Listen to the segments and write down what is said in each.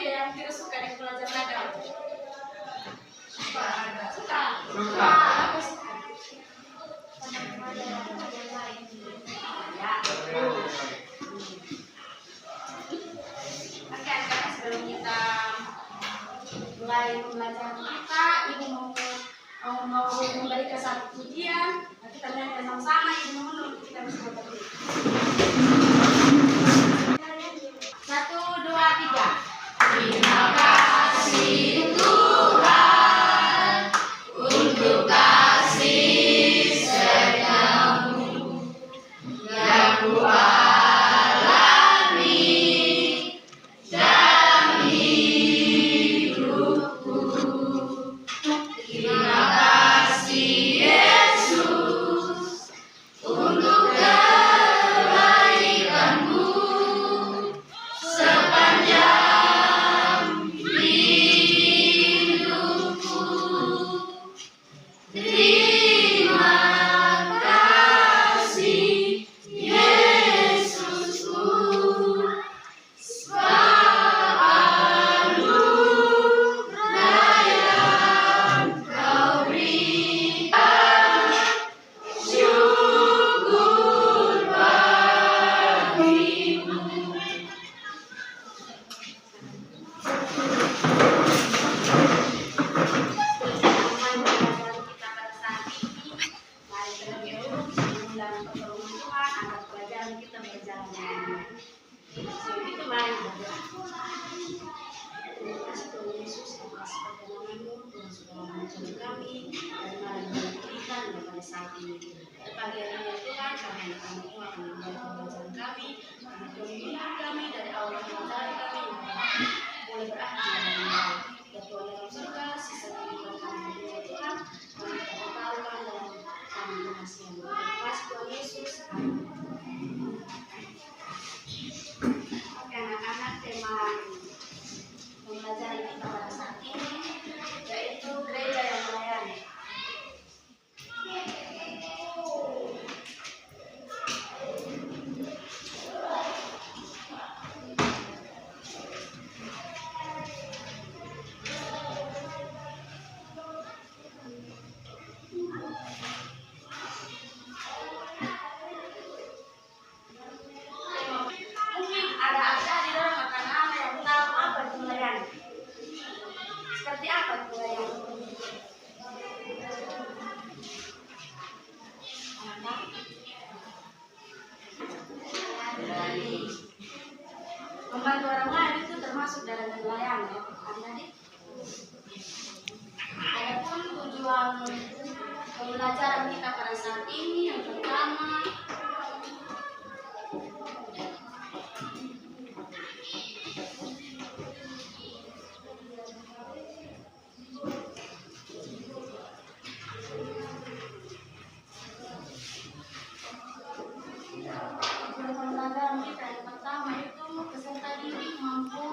ada yang tidak suka dengan belajar ladang? Suka. Suka. Aku suka. Ya. Oke, sekarang sebelum kita mulai pembelajaran kita, Ibu mau memberikan satu pujian. Kita nyanyi sama-sama, Ibu mohon untuk kita bisa berdiri. 1, 2, 3. Terima kasih Tuhan untuk kasih setiamu yang Ku alami dalam hidupku. Terima kasih Yesus untuk kebaikan-Mu sepanjang hidupku. Terima kasih Yesusku, sebab anugerah yang Kau berikan, syukur bagimu. Kita pada saat ini, mari terlebih dahulu dalam pertolongan Tuhan agar pelajaran kita berjalan dengan baik. Sebelum itu mari berdoa. Terima kasih Tuhan Yesus atas pertolongan-Mu, Tuhan sudah mengajar kami dari mana kita pada saat ini. Pagi hari ini Tuhan, kami akan memulai pembelajaran kami, karena Tuhan memimpin kami dari awal pembelajaran kami mulai berakhir dengan baik. Ya Tuhan dalam surga, sisa kehidupan kami ya Tuhan, kami tak tahu dan kami mengasihi. Terima kasih Tuhan Yesus. Oke anak-anak, tema pembelajaran kita pada saat ini yaitu gereja yang melayani. Mungkin ada di dalam anak-anak yang tahu apa itu melayani. Seperti apa itu melayani? Membantu orang lain itu termasuk dalam melayani, ya, adik-adik. Adapun tujuan pembelajaran kita pada saat ini yang pertama, pembelajaran kita yang pertama itu peserta didik mampu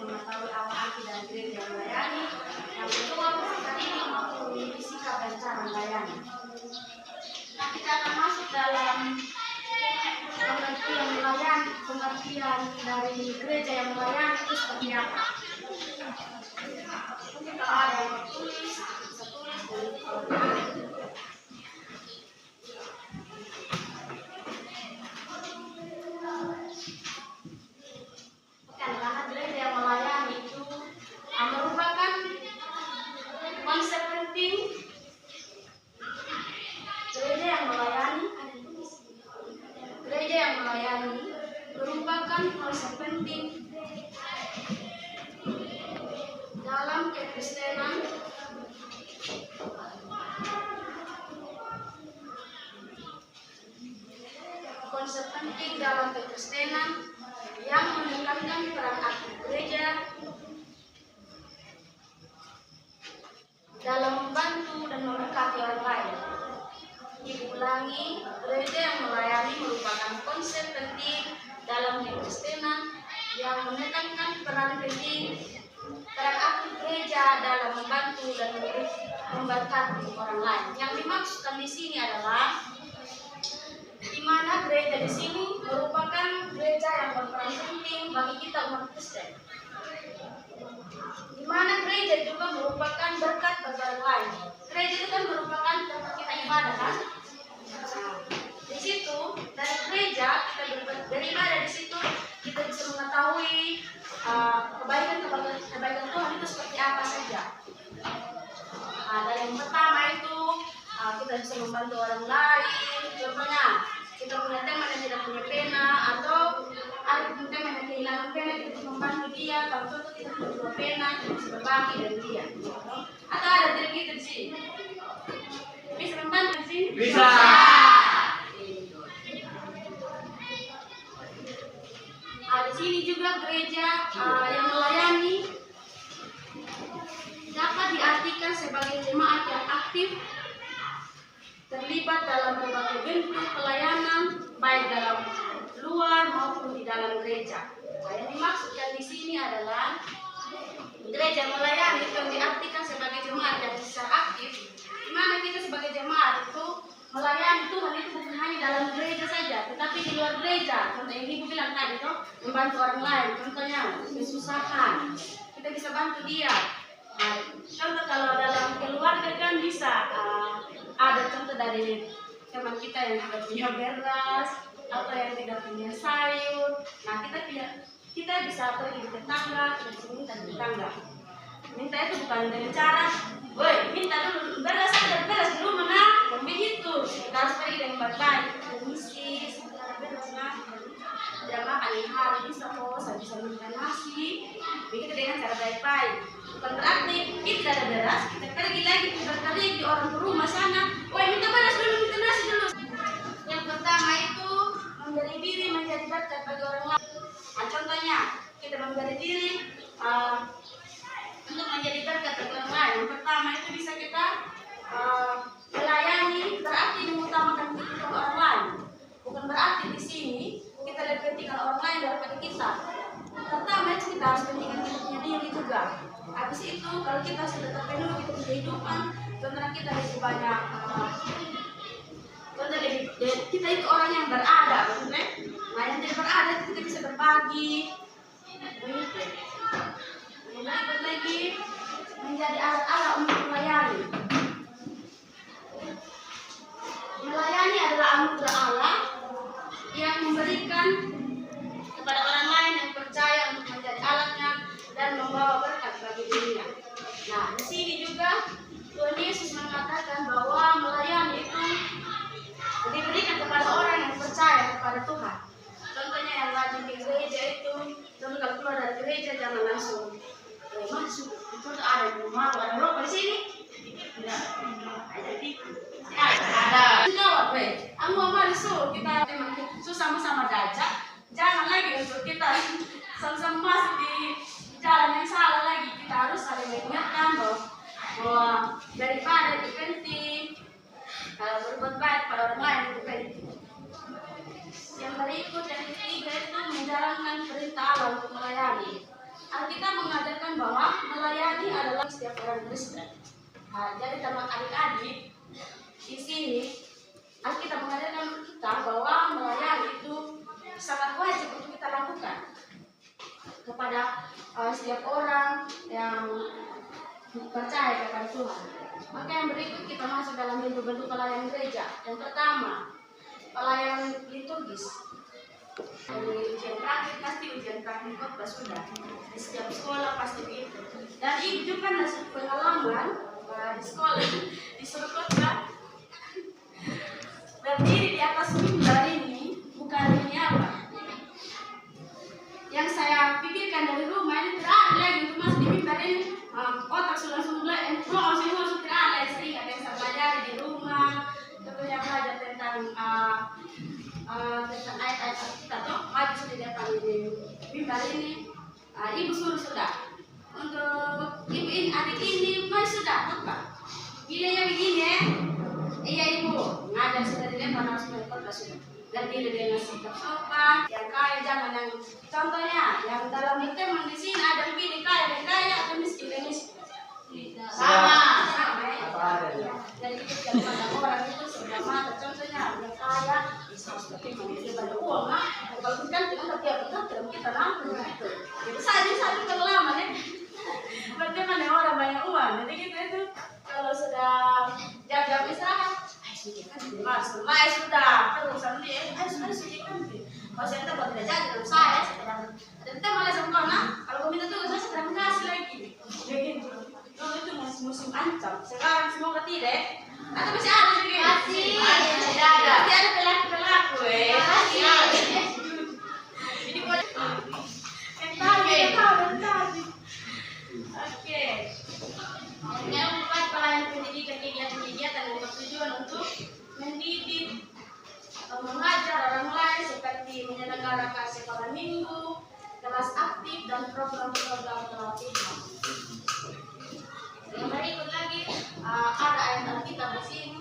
mengetahui apa arti dan gereja melayani. Yang kedua, peserta didik mampu memiliki sikap dan cara melayani. Nah, kita akan masuk dalam pengertian melayani, pengertian dari gereja yang melayani itu seperti apa. Kalau ada yang tertulis, bisa tulis dan karena gereja yang melayani itu merupakan konsep penting. Gereja yang melayani merupakan konsep penting dalam kekristenan konsep penting dalam kekristenan yang menekankan peran aktif gereja dalam membantu dan memberkati orang lain. Diulangi, gereja yang melayani merupakan konsep penting dalam kekristenan yang menekankan peran aktif gereja dalam membantu dan memberkati orang lain. Yang dimaksudkan di sini adalah di mana gereja di sini merupakan gereja yang berperan penting bagi kita umat Kristen. Di mana gereja juga merupakan berkat bagi orang lain. Gereja itu kan merupakan tempat kita ibadah kan? Nah, di situ dari gereja kita beribadah di situ kita bisa mengetahui kebaikan Tuhan itu seperti apa saja. Dari yang pertama itu kita bisa membantu orang lain. Contohnya kita punya teman yang tidak punya pena atau ada teman yang kehilangan pena, kita bisa membantu dia. Kalau contoh kita punya pena, kita bisa berbagi dengan dia. Atau ada tidak gitu di sini? Bisa membantu di sini? Bisa. Di sini juga gereja yang melayani dapat diartikan sebagai jemaat yang aktif terlibat dalam berbagai bentuk pelayanan baik dalam luar maupun di dalam gereja. Nah, yang dimaksudkan di sini adalah gereja melayani yang diartikan sebagai jemaat yang secara aktif, di mana kita sebagai jemaat itu melayani Tuhan itu bukan hanya dalam gereja saja, tetapi di luar gereja. Contoh yang Ibu bilang tadi tuh, membantu orang lain. Contohnya kesusahan, kita bisa bantu dia. Nah, contoh kalau dalam keluarga kan bisa ada contoh dari teman kita yang tidak punya beras atau yang tidak punya sayur. Nah, kita bisa pergi di tetangga, kita bisa minta di tetangga. Minta itu bukan dengan cara, woi minta dulu beras di rumah nah, dan begitu. Kita harus pergi dengan baik-baik. Komisi, sementara beras nah, tidak makan yang hari bisa kok, saya bisa minta nasi. Begitu dengan cara baik-baik. Bukan berarti kita tidak ada beras, kita pergi lagi berkali di orang ke rumah sana, woi minta beras dulu, minta nasi dulu. Yang pertama itu memberi diri menjadi berkat bagi orang lain. Nah, contohnya kita memberi diri untuk menjadi berkat bagi orang lain. Yang pertama itu bisa kita melayani, berarti mengutamakan kehidupan orang lain. Bukan berarti di sini kita lebih pentingkan orang lain daripada kita. Pertama itu kita harus pentingkan kita punya diri juga. Habis itu kalau kita sudah terpenuhi kita punya kehidupan, contohnya kita lebih banyak kita itu orang yang berada, maksudnya. Nah, yang tidak berada itu kita bisa berbagi. Berikut lagi menjadi alat-alat untuk melayani. Melayani adalah anugerah Allah yang memberikan kepada orang lain yang percaya untuk menjadi alatnya dan membawa berkat bagi dunia. Nah, di sini juga Tuhan Yesus mengatakan bahwa melayani itu diberikan kepada orang yang percaya kepada Tuhan. Contohnya yang rajin di gereja itu, contoh kalau keluar dari gereja jangan langsung masuk. Contoh ada yang malu, ada rokok di sini. Tidak, ada. Jawab, aku mau masuk. Kita sama-sama diajak. Jangan lagi untuk kita sama-sama masuk di jalan yang salah lagi. Kita harus saling mengingatkan bahwa daripada itu penting. Berbuat baik pada orang lain itu penting. Yang berikut yang ketiga itu menjalankan perintah Allah untuk melayani. Alkitab mengajarkan bahwa melayani adalah setiap orang Kristen. Nah, jadi teman adik-adik di sini Alkitab mengajarkan kita bahwa melayani itu sangat wajib untuk kita lakukan kepada setiap orang yang percaya kepada Tuhan. Maka yang berikut kita masuk dalam bentuk-bentuk pelayanan gereja. Yang pertama, pelayanan liturgis. Dari ujian praktik pasti ujian praktik khotbah sudah. Di setiap sekolah pasti begitu. Dan ibu juga nasi pengalaman di sekolah disuruh khotbah berdiri di atas mimbar ini bukan ini apa? Yang saya pikirkan dari rumah ini tidak ada lagi untuk masuk di mimbar ini. Otak sudah langsung tidak ada yang sering ada yang saya pelajari di rumah. Tentunya belajar tentang tentang ayat-ayat kita tuh maju di depan ini mimbar ini. Ibu sudah untuk ibu ini adik ini maju sudah apa? Gilanya begini ya. Iya ibu ngajar sudah di depan harus berkota sudah. Dan dia dengan sikap sopan, yang kaya jangan yang contohnya yang dalam teman di sini ada begini kaya dan kaya, ada miskin dan miskin. Sama ya. Jadi kita jangan pada orang itu sebelah mata. Contohnya yang kaya bisa seperti dia banyak uang lah. Kalau kita tidak tiap kita langsung gitu. Itu saja kalau lama ya. Berarti mana orang banyak uang. Jadi kita itu kalau sudah jam-jam istirahat masuk, sudah terusan dia, sudah nanti. Kalau saya tidak tidak jadi, kalau saya sedang, kita malah sempurna. Kalau minta tugas saya sedang kasih lagi. Begitu. Kalau itu masih musim ancam. Sekarang semoga tidak. Atau masih ada juga. Masih ada. Masih ada pelaku. Masih ada. Jadi boleh. Tahu. Oke. Yang empat pelayan pendidikan kegiatan yang bertujuan untuk mendidik atau mengajar orang lain seperti menyelenggarakan sekolah minggu, kelas aktif dan program-program pelatihan. Yang berikut lagi ada ayat Alkitab di sini.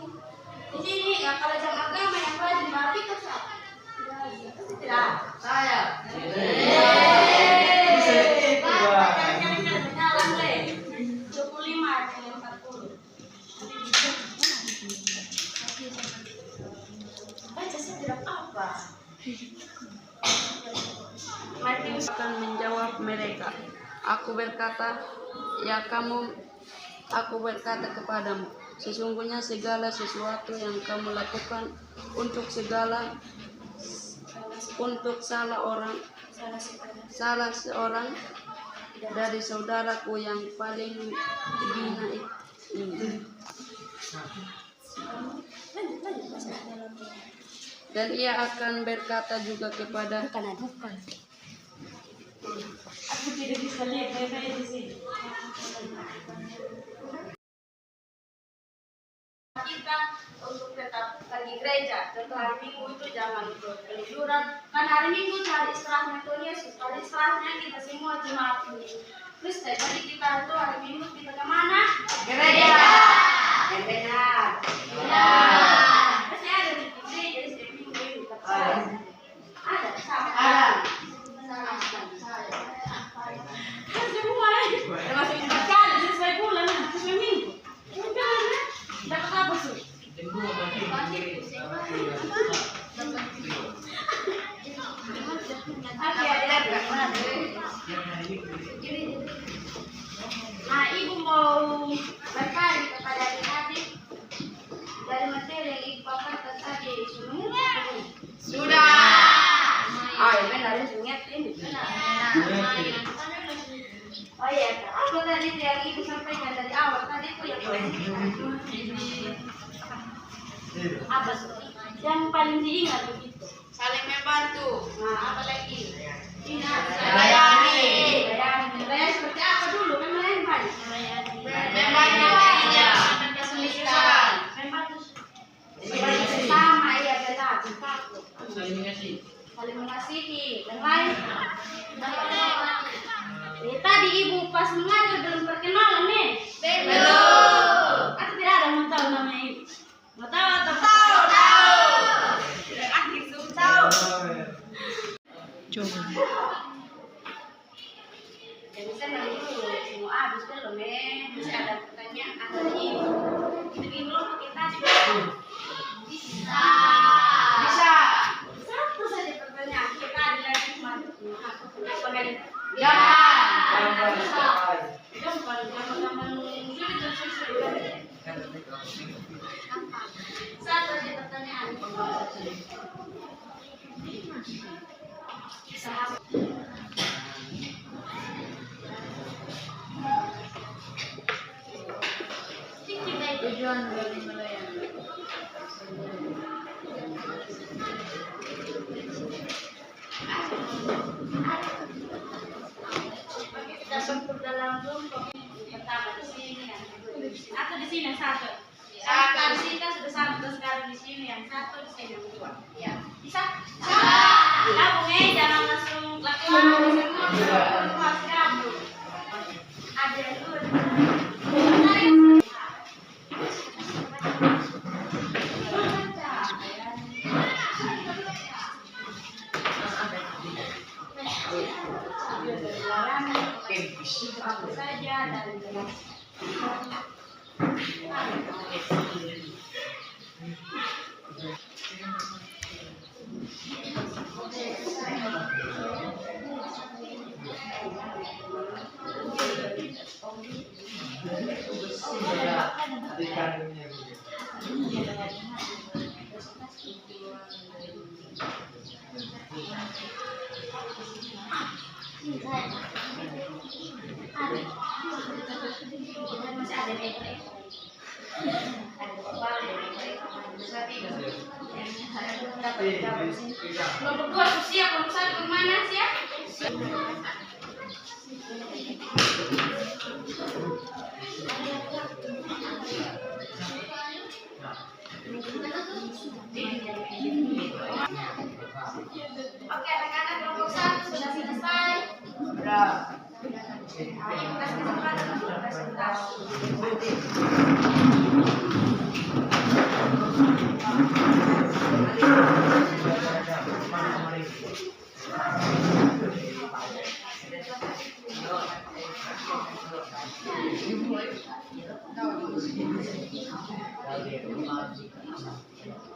Di sini ya kalau jam agama yang rajin berarti siapa? Tidak. Saya. Matius akan menjawab mereka, aku berkata kepadamu, sesungguhnya segala sesuatu yang kamu lakukan untuk salah seorang dari saudaraku yang paling hina ini. Dan ia akan berkata juga kepada aku tidak bisa lihat saya di sini. Kita untuk tetap pergi gereja, contoh hari Minggu itu jangan ikut keliburan. Karena hari Minggu itu hari istirahatnya Tuhan Yesus, hari istirahatnya kita semua jemaat Kristen. Jadi kita itu hari Minggu kita kemana? Gereja. Yang benar. Pasti ada di gereja di setiap minggu ini. Ada sama. Ada. Semua termasuk ibadah sesuai bulan, sesuai minggu. Dapat apa sih? Nah, ibu mau berkali kepada adik-adik dari materi yang ibu paparkan tadi. Sudah. Ya benar ingat ini. Oh iya, apa tadi yang ibu sampaikan dari awal tadi itu yang apa tuh? Yang paling diingat begitu. saling membantu. Nah, apa lagi? Ingat. Melayani. Melayani seperti apa dulu? Kan melayani banyak. Membantu dirinya. Kesulitan. Membantu sesama, iya benar. Saling mengasihi dan lain. Tadi ibu pas mengajar belum perkenalan nih. Belum. Aku tidak ada yang tahu namanya ibu. Mau tahu atau Tahu. Tahu. coba. Jadi saya dulu semua habis belum masih ada pertanyaan dari ibu. Jadi dulu kita bisa. Satu saja pertanyaan. Kita ada lagi maju. Jangan satu aja pertanyaan. Sahabat. Tujuan dari melayani. Kita bentuk dalam kelompok pertama di sini atau di sini yang satu. Di sini kan sudah satu sekarang di sini ya. yang satu, di sini yang dua. Ya, bisa? Gabung jangan langsung laki-laki semua. Semua gabung. Ada yang dulu. Aku saja dan masih ada baik-baik. Ada kepala, kelompok dua siap, kelompok satu kemana siap? Oke, anak-anak kelompok satu sudah selesai. Ayo kasih kesempatan untuk presentasi.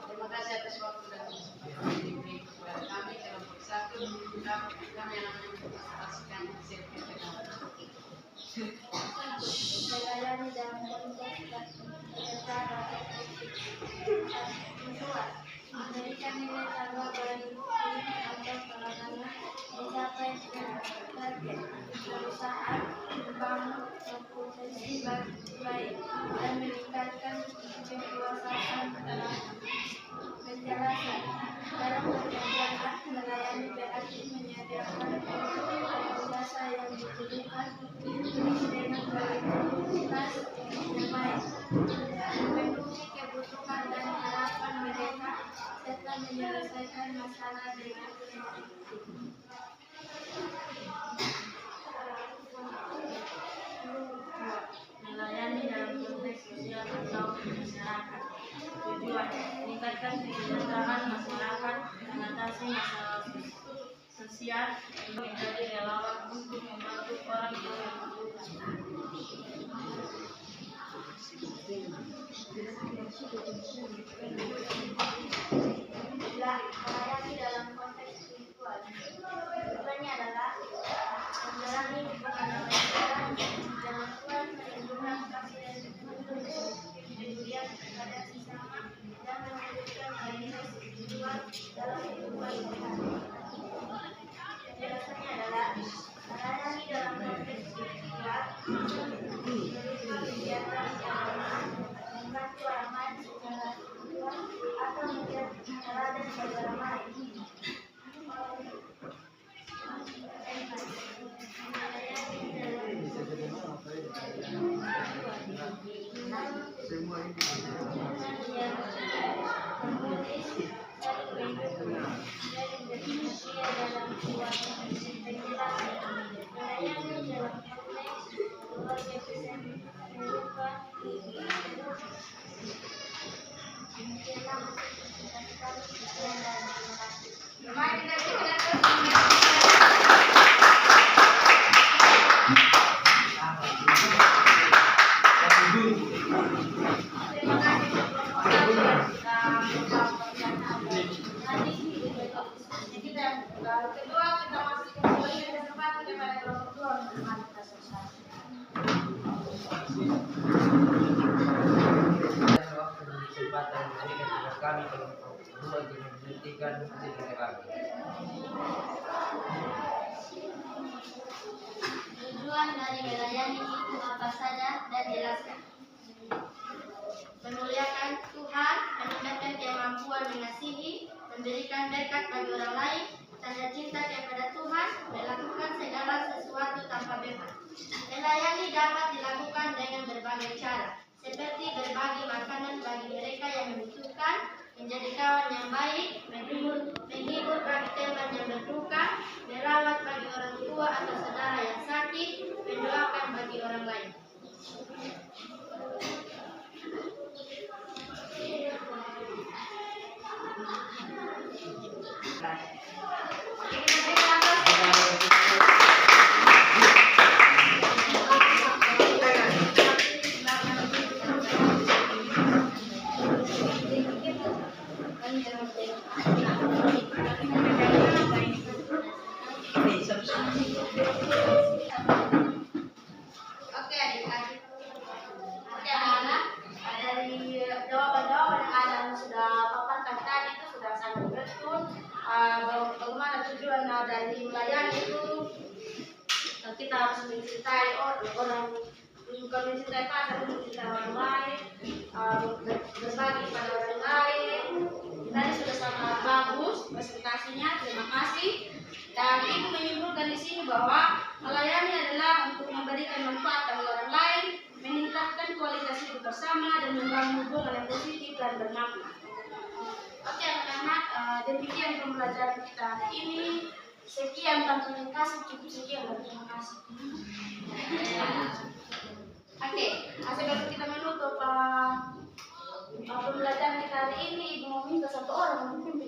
Terima kasih atas waktu dan bimbing kepada kami kelompok satu. Kami yang namanya mempresentasikan sertifikat. Melayani dalam konteks memberikan nilai tambah bagi atau sarana mencapai target perusahaan, membangun reputasi baik dan meningkatkan kekuasaan dalam penjelasan. Dalam pekerjaan melayani berarti menyediakan jasa yang dibutuhkan dengan kualitas yang baik, memenuhi kebutuhan dan harapan mereka, serta menyelesaikan masalah dengan efektif. Melayani dalam konteks sosial atau masyarakat. Tujuan meningkatkan kesejahteraan masyarakat, mengatasi masalah sosial, menjadi relawan untuk membantu orang yang membutuhkan. Melayani dalam konteks spiritual. Tujuannya adalah menjalani hubungan dengan Tuhan, perlindungan kasih dan kepedulian kepada sesama, dan mewujudkan nilai spiritual dalam kehidupan sehari-hari. Penjelasannya adalah melayani dalam konteks spiritual meliputi kegiatan yang membantu orang lain secara spiritual atau menjadi teladan bagi orang lain. Kedua kita masuk ke kesempatan kepada kelompok dua untuk kita selesai. Kesempatan ini kepada kami kelompok dua untuk menghentikan sertifikat kami. Tujuan dari melayani itu apa saja dan jelaskan. Memuliakan Tuhan, meningkatkan kemampuan mengasihi, memberikan berkat bagi orang lain, tanda cinta kepada Tuhan, melakukan segala sesuatu tanpa beban. Melayani dapat dilakukan dengan berbagai cara, seperti berbagi makanan bagi mereka yang membutuhkan, menjadi kawan yang baik, menghibur bagi teman yang berduka, merawat bagi orang tua atau saudara yang sakit, mendoakan bagi orang lain. Oke adik-adik, oke anak-anak, dari jawaban-jawaban yang ada sudah paparkan tadi itu sudah sangat betul. Bagaimana tujuan dari melayani itu, kita harus mencintai orang, bukan mencintai pasar, mencintai orang lain, berbagi pada orang lain. Tadi sudah sangat bagus presentasinya, terima kasih. Dan ibu menyimpulkan di sini bahwa melayani adalah untuk memberikan manfaat bagi orang lain, meningkatkan kualitas hidup bersama, dan membangun hubungan yang positif dan bermakna. Oke anak-anak, demikian pembelajaran kita hari ini. Sekian, terima kasih, cukup sekian dan terima kasih. Oke, sebelum kita menutup pembelajaran kita hari ini, ibu mau minta satu orang mungkin